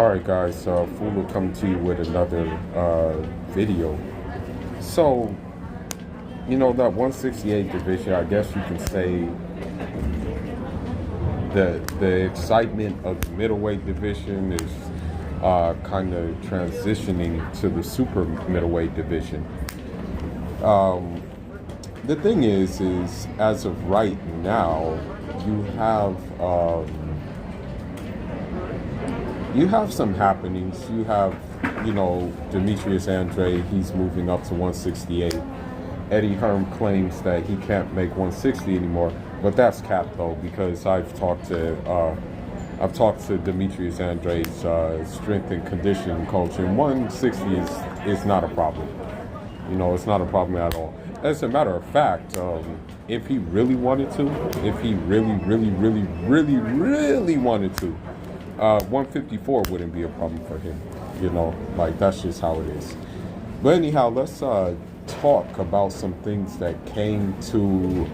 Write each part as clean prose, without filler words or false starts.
Alright guys, Fool will come to you with another video. So, that 168 division, I guess you can say the excitement of the middleweight division is kind of transitioning to the super middleweight division. The thing is as of right now, you have some happenings. You have, Demetrius Andrade, he's moving up to 168. Eddie Hearn claims that he can't make 160 anymore, but that's cap though, because I've talked to Demetrius Andrade's strength and conditioning coach, and 160 is not a problem. It's not a problem at all. As a matter of fact, if he really wanted to, if he really wanted to, 154 wouldn't be a problem for him. That's just how it is. But anyhow, let's talk about some things that came to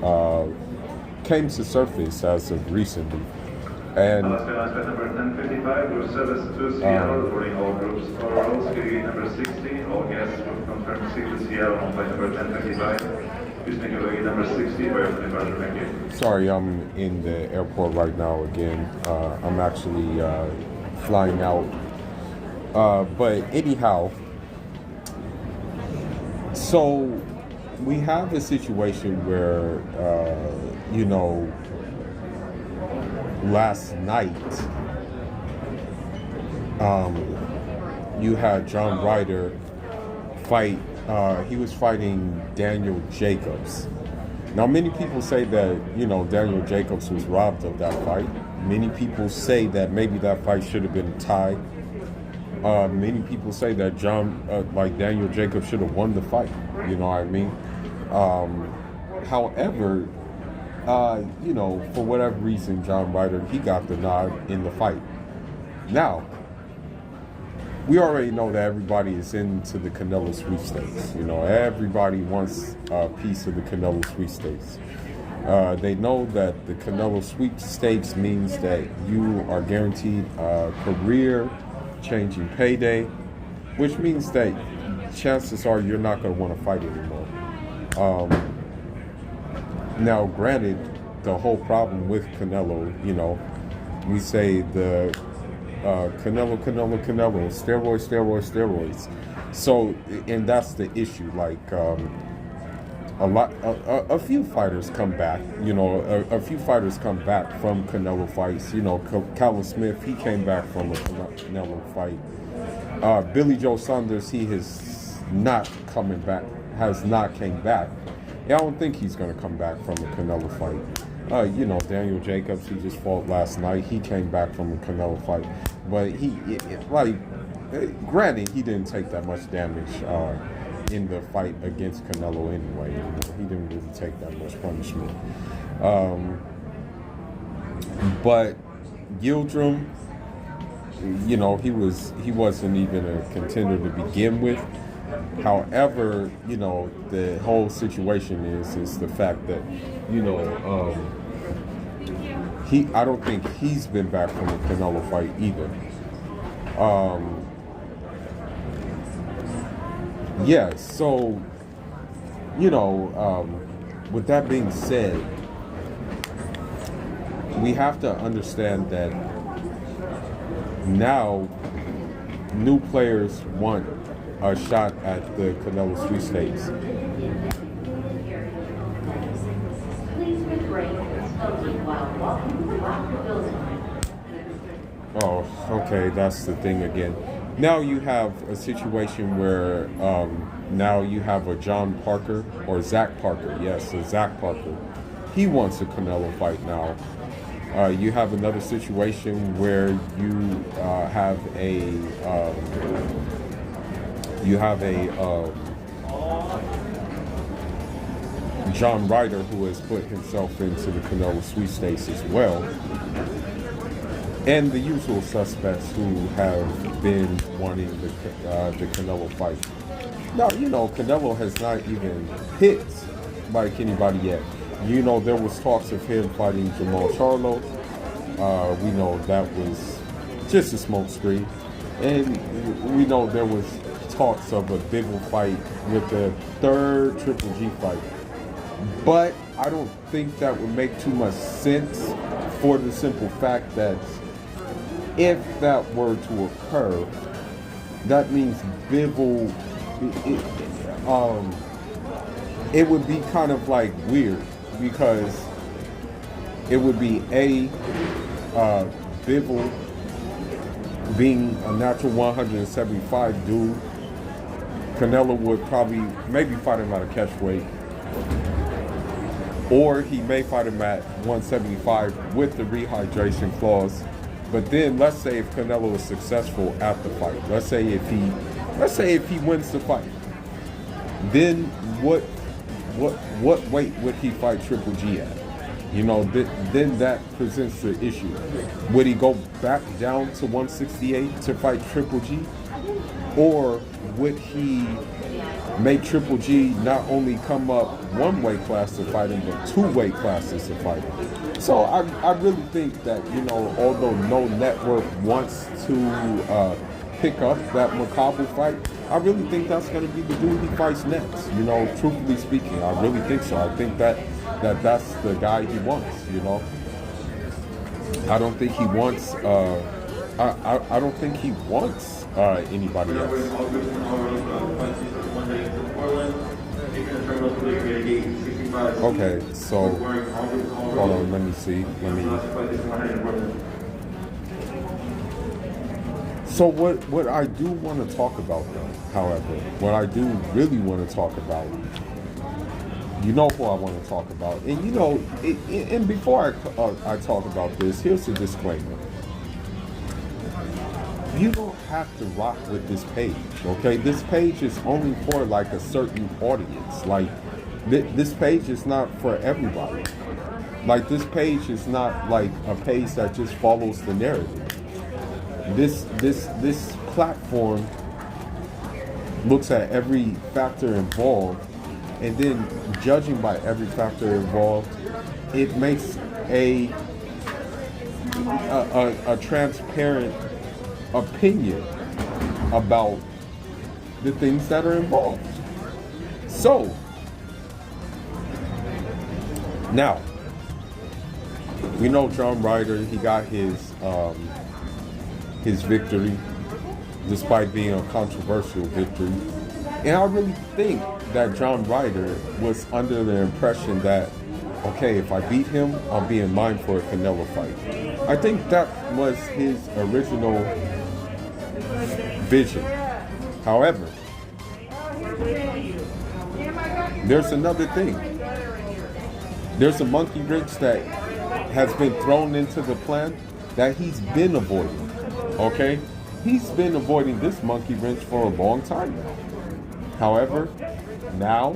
surface as of recently. And number 1055 or service to Seattle, boarding all groups overalls, gate number 60, all guests will confirm 6 to Seattle on flight number 1055. Please make your gate number 60 for your departure. Thank you. Sorry, I'm in the airport right now again. I'm actually flying out. But anyhow, so we have a situation where, last night, you had John Ryder fight. He was fighting Daniel Jacobs. Now, many people say that, Daniel Jacobs was robbed of that fight. Many people say that maybe that fight should have been tied. Many people say that Daniel Jacobs should have won the fight. You know what I mean? However, for whatever reason, John Ryder, he got the nod in the fight. Now, we already know that everybody is into the Canelo sweepstakes. Everybody wants a piece of the Canelo sweepstakes. They know that the Canelo sweepstakes means that you are guaranteed a career-changing payday, which means that chances are you're not going to want to fight anymore. Now, granted, the whole problem with Canelo, we say the Canelo, steroids. So, and that's the issue. A few fighters come back. A few fighters come back from Canelo fights. Callum Smith, he came back from a Canelo fight. Billy Joe Saunders, he has not coming back. Has not came back. I don't think he's going to come back from a Canelo fight. Daniel Jacobs, he just fought last night. He came back from a Canelo fight. But granted, he didn't take that much damage in the fight against Canelo anyway. He didn't really take that much punishment. But Yildirim, he wasn't even a contender to begin with. However, the whole situation is the fact that, I don't think he's been back from a Canelo fight either. So, with that being said, we have to understand that now new players want a shot at the Canelo sweepstakes. Oh, okay, that's the thing again. Now you have a situation where now you have a John Parker or Zach Parker. Yes, so Zach Parker. He wants a Canelo fight now. You have another situation where you have a John Ryder who has put himself into the Canelo sweepstakes as well. And the usual suspects who have been wanting the Canelo fight. Now, Canelo has not even hit like anybody yet. There was talks of him fighting Jamal Charlo. We know that was just a smokescreen. And we know there was talks of a Bivol fight with the third Triple G fight. But I don't think that would make too much sense for the simple fact that if that were to occur, that means Bivol, it would be kind of like weird because it would be Bivol being a natural 175 dude. Canelo would probably maybe fight him at a catch weight, or he may fight him at 175 with the rehydration clause. But then let's say if Canelo is successful at the fight, let's say if he wins the fight, then what weight would he fight Triple G at? You know, then that presents the issue. Would he go back down to 168 to fight Triple G? Or would he make Triple G not only come up one weight class to fight him, but two weight classes to fight him? So I really think that, you know, although no network wants to pick up that Makabo fight, I really think that's going to be the dude he fights next. You know, truthfully speaking, I really think so. I think that's the guy he wants, you know. I don't think he wants I don't think he wants anybody else. Okay, so hold on, let me see. So what I do want to talk about though, however, what I do really want to talk about, you know who I want to talk about, and you know, and before I talk about this, here's a disclaimer. You don't have to rock with this page, okay? This page is only for like a certain audience. Like this page is not for everybody. Like this page is not like a page that just follows the narrative. This platform looks at every factor involved, and then judging by every factor involved, it makes a transparent opinion about the things that are involved. So now we know John Ryder, he got his victory, despite being a controversial victory. And I really think that John Ryder was under the impression that, okay, if I beat him, I'll be in line for a Canelo fight. I think that was his original vision. However, there's another thing. There's a monkey wrench that has been thrown into the plan that he's been avoiding. Okay? He's been avoiding this monkey wrench for a long time now. However, now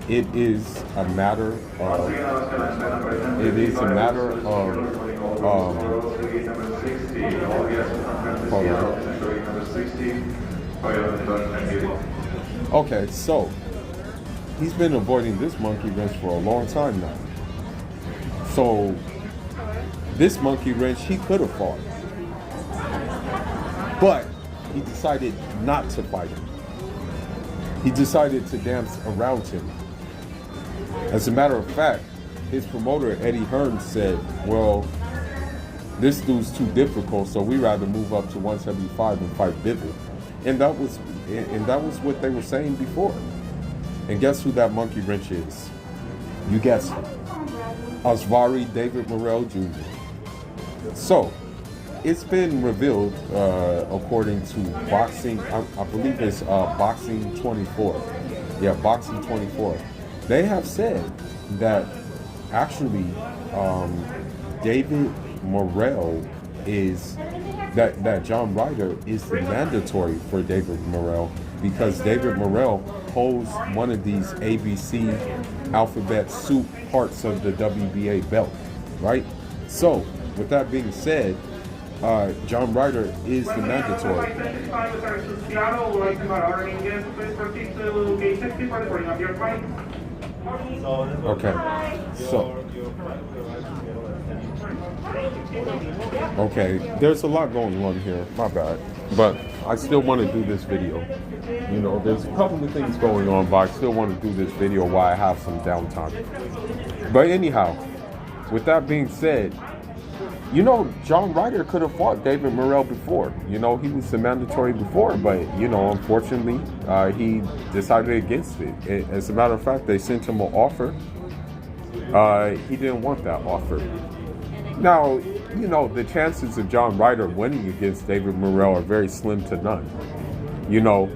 it is a matter of hold on. Okay, so he's been avoiding this monkey wrench for a long time now. So this monkey wrench he could have fought, but he decided not to fight him. He decided to dance around him. As a matter of fact, his promoter Eddie Hearn said, well, this dude's too difficult, so we rather move up to 175 and fight Bivol. And that was what they were saying before. And guess who that monkey wrench is? You guessed it. Osvary David Morrell Jr. So, it's been revealed, according to Boxing, I believe it's Boxing 24. Yeah, Boxing 24. They have said that actually David Morrell is, that John Ryder is the mandatory for David Morrell, because David Morrell holds one of these ABC alphabet soup parts of the WBA belt, right? So, with that being said, John Ryder is the mandatory. Okay, so Okay, there's a lot going on here. My bad. But I still want to do this video. You know, there's a couple of things going on, but I still want to do this video while I have some downtime. But anyhow, with that being said, you know, John Ryder could have fought David Morrell before. You know, he was the mandatory before, but, you know, unfortunately, he decided against it. As a matter of fact, they sent him an offer. He didn't want that offer. Now, you know, the chances of John Ryder winning against David Morrell are very slim to none. You know,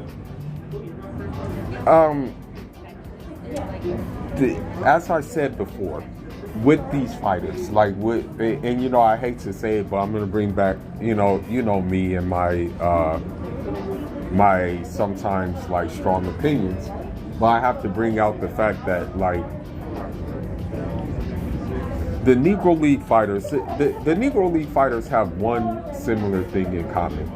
as I said before, with these fighters, like and you know, I hate to say it, but I'm gonna bring back, you know me and my my sometimes like strong opinions, but I have to bring out the fact that like the Negro League fighters, the Negro League fighters have one similar thing in common.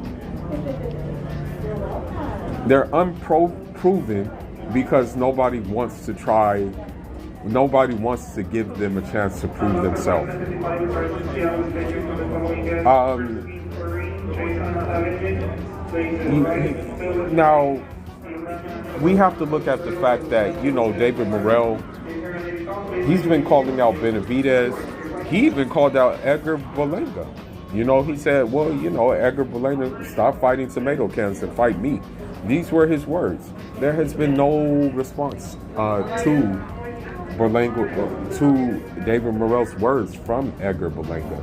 They're unproven because nobody wants to try. Nobody wants to give them a chance to prove themselves. Now, we have to look at the fact that, you know, David Morrell, he's been calling out Benavidez. He even called out Edgar Berlanga. You know, he said, well, you know, Edgar Berlanga, stop fighting tomato cans and fight me. These were his words. There has been no response to David Morrell's words from Edgar Berlanga.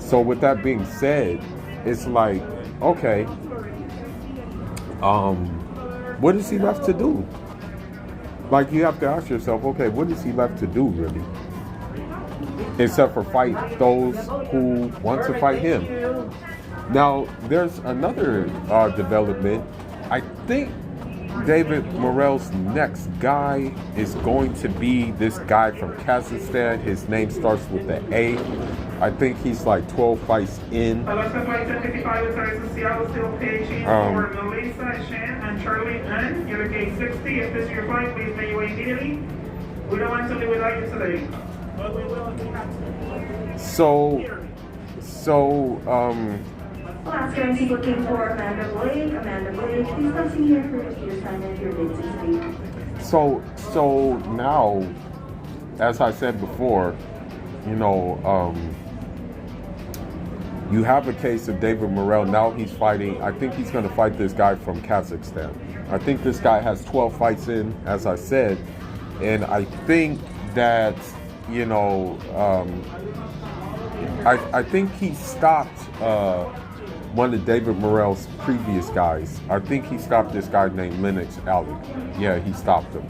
So with that being said, it's like, okay, what is he left to do? Like, you have to ask yourself, okay, what is he left to do really? Except for fight those who want to fight him. Now, there's another development. I think David Morrell's next guy is going to be this guy from Kazakhstan. His name starts with the A. I think he's like 12 fights in. And Charlie N, you're gate 60. If this is your fight, please make your way immediately. We don't want to live without you today. But we will if we have to. Last guy, he's looking for Amanda Blake. Amanda Blake, please come see here for your assignment, your gate 60. So now, as I said before, you know, you have a case of David Morrell. Now he's fighting. I think he's going to fight this guy from Kazakhstan. I think this guy has 12 fights in, as I said. And I think that, you know, I think he stopped one of David Morrell's previous guys. I think he stopped this guy named Lennox Alley. Yeah, he stopped him.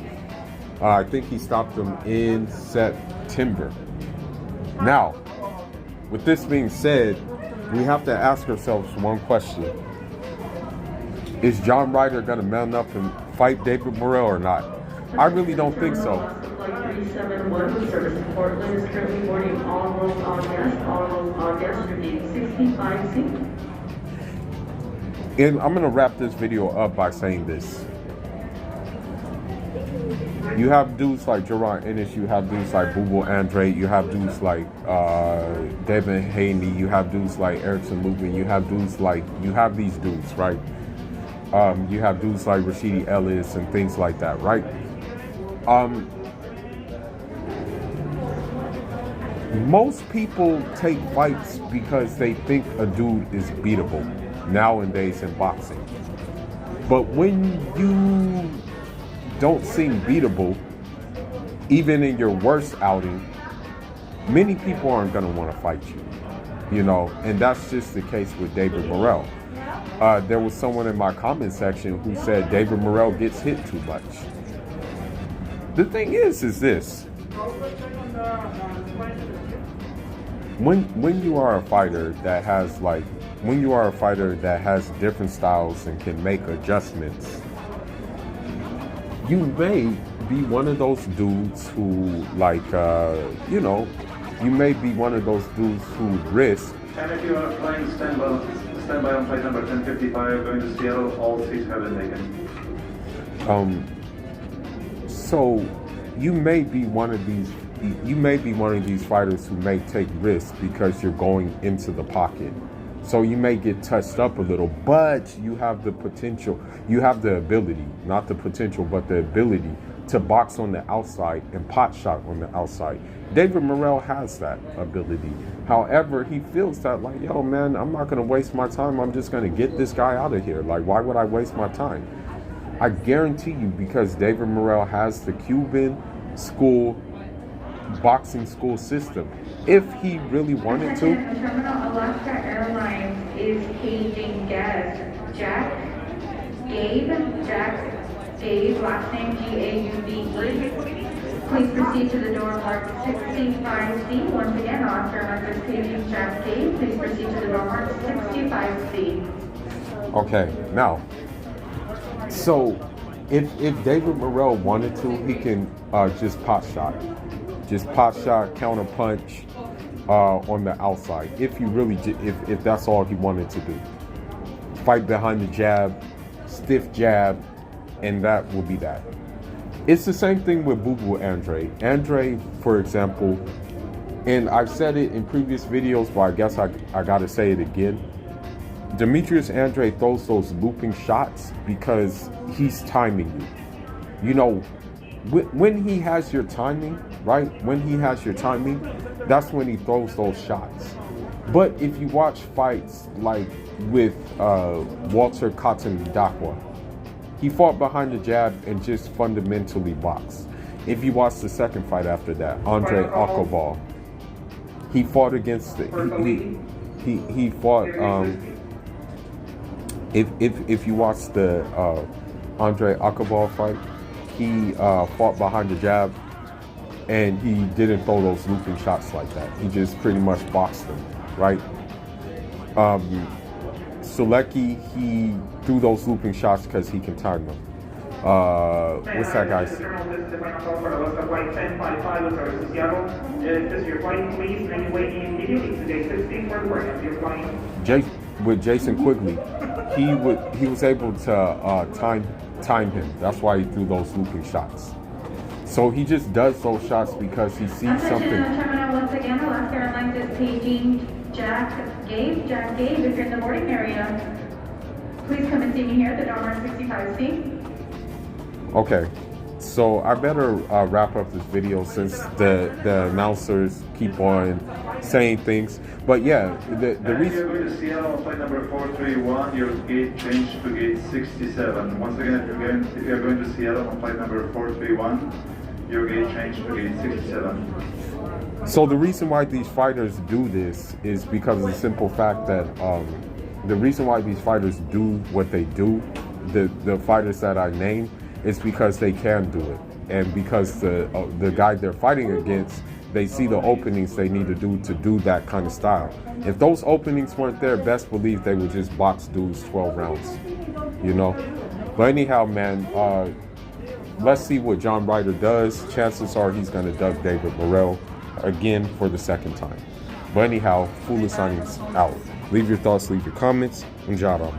I think he stopped him in September. Now, with this being said, we have to ask ourselves one question. Is John Ryder going to mount up and fight David Morrell or not? I really don't think so. Flight 371 with service to Portland is currently boarding all rows on guests. All rows on guests are gate 65C. And I'm going to wrap this video up by saying this. You have dudes like Gerard Ennis, you have dudes like Boo Andre, you have dudes like Devin Haney, you have dudes like Erickson Lubin, you have these dudes, right? You have dudes like Rashidi Ellis and things like that, right? Most people take fights because they think a dude is beatable nowadays in boxing. But when you don't seem beatable, even in your worst outing, many people aren't going to want to fight you, you know, and that's just the case with David Morrell. There was someone in my comment section who said David Morrell gets hit too much. The thing is this. When you are a fighter that has different styles and can make adjustments, you may be one of those dudes who, like, you know, you may be one of those dudes who risk. And if you are flying standby on flight number 1055 going to Seattle, all seats have been taken. So you may be one of these you may be one of these fighters who may take risks because you're going into the pocket. So you may get touched up a little, but you have the potential, you have the ability, not the potential, but the ability to box on the outside and pot shot on the outside. David Morrell has that ability. However, he feels that like, yo, man, I'm not going to waste my time. I'm just going to get this guy out of here. Like, why would I waste my time? I guarantee you, because David Morrell has the Cuban school, boxing school system. If he really wanted to. Terminal Alaska Airlines is paging guest Gabe, last name G-A-U-B-E. Please proceed to the door marked 65C. Once again, Alaska Airlines is paging Jack Gabe. Please proceed to the door marked 65C. Okay, now, so if David Morrell wanted to, he can just pot shot. Just pot shot, counter punch on the outside. If you really, if that's all he wanted to do, fight behind the jab, stiff jab, and that will be that. It's the same thing with Boo Boo Andre. Andre, for example, and I've said it in previous videos, but I guess I gotta say it again. Demetrius Andre throws those looping shots because he's timing you. You know, when he has your timing, right? When he has your timing, that's when he throws those shots. But if you watch fights like with Walter Katanidakwa, he fought behind the jab and just fundamentally boxed. If you watch the second fight after that, Andre Akobal, he fought against it. He fought. If you watch the Andre Akobal fight, he fought behind the jab, and he didn't throw those looping shots like that. He just pretty much boxed them, right? Sulecki, he threw those looping shots because he can time them. What's that, guys? With Jason Quigley, he was able to time him. That's why he threw those looping shots. So he just does those shots because he sees something. Once again, Alaska Airlines is paging Jack Gabe, if you're in the boarding area, please come and see me here at the dormer 65C. Okay, so I better wrap up this video since the announcers keep on saying things. But yeah, the reason. You're going to Seattle, flight number 431, your gate changed to gate 67. Once again, if you're going to Seattle on flight number 431, your gate changed to gate 67. So the reason why these fighters do this is because of the simple fact that the reason why these fighters do what they do, the fighters that I named, is because they can do it, and because the guy they're fighting against, they see the openings they need to do that kind of style. If those openings weren't there, best believe they would just box dudes 12 rounds, you know. But anyhow, man, let's see what John Ryder does. Chances are he's going to dub David Morrell again for the second time. But anyhow, Fula signing out. Leave your thoughts, leave your comments, and Jarama.